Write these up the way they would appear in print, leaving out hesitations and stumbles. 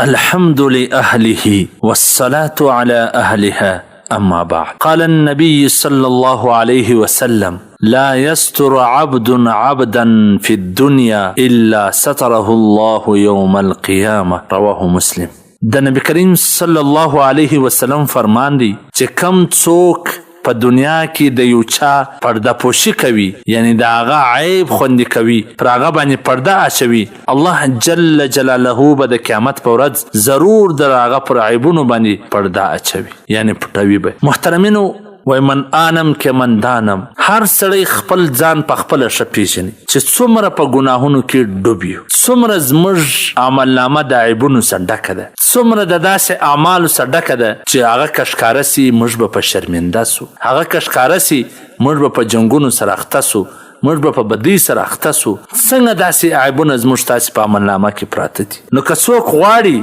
الحمد لأهله والصلاة على أهلها أما بعد. قال النبي صلى الله عليه وسلم: لا يستر عبد عبدا في الدنيا إلا ستره الله يوم القيامة. رواه مسلم. د نبی کریم صلی الله علیه وسلم فرمان دی چې کم څوک په دنیا کې د یو چا پرده پوشي کوي، یعنی د هغه عیب خوندي کوي، پر هغه باندې پرده اچوي، الله جل جلاله به د قیامت په ورځ ضرور د هغه پر عیبونو باندې پرده اچوي، یعنی پټوي به. محترمینو، وای من آنم که من دانم، هر سړی خپل ځان په خپله ښه پیژني چې څومره په ګناهونو کې ډوب یو، څومره زموږ عملنامه د عیبونو څخه ډکه ده، څومره د داسې اعمالو څخه ډکه ده چې هغه که ښکاره سي موږ به په شرمنده سو، هغه که ښکاره سي موږ به په جنګونو سره اخته سو، موږ به په بدۍ سره اخته سو. څنګه داسې عیبونه زموږ تاسې په عملنامه کې پراته دي؟ نو که څوک غواړي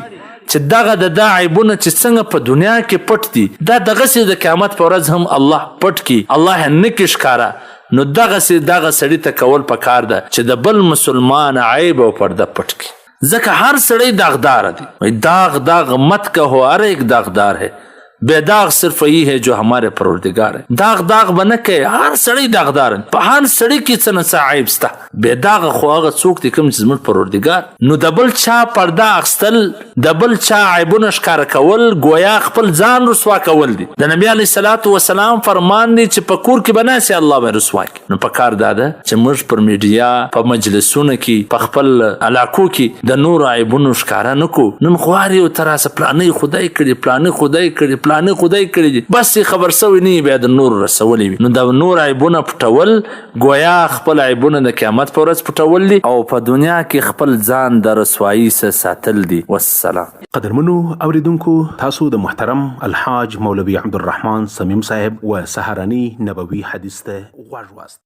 چې دغه د دا عیبونه چې څنګه په دنیا کې پټ دي، دا دغسې د قیامت په ورځ هم الله پټ کي، الله یې نه کي ښکاره، نو دغسې دغه سړي ته کول پکار ده چې د بل مسلمان عیب او پرده پټ کي. ځکه هر سړی داغدار دی. داغ مت کہو ہر ایک داغدار ہے، بے داغ صرف یہی ہے جو ہمارے پروردگار ہے. داغ بنه کوي، هر سړی داغدار، په هر سړی کې څه نه څه عیب سته. بے داغ خو هغه څوک دی کوم چې زموږ پروردگار. نو د بل چا پرده اخیستل، د بل چا عیبونه ښکاره کول، گویا خپل ځان رسوا کول دي. د نبي علیه صلات وسلام فرمان دی چې په کور کې به ناست الله به رسوا کړي. نو په کار دا ده چې موږ پر میډیا، په مجلسونو کې، په خپل علاقو کې د نورو عیبونو ښکاره نه کړو. نن غواړي او تراسه پلانې خدای کړي، پلانې خدای کړي، پلانې خدای کړي دي، بس خبر سوی نه بیا د نور رسولی وي. نو د نور عیبونه پټول گویا خپل عیبونه د قیامت په ورځ پټول دي، او په دنیا کې خپل ځان د رسوایي څخه ساتل دي. والسلام. قدرمنو اوریدونکو، تاسو د محترم الحاج مولوي عبدالرحمن صمیم صاحب و سهارني نبوي حدیث ته غوږ واست.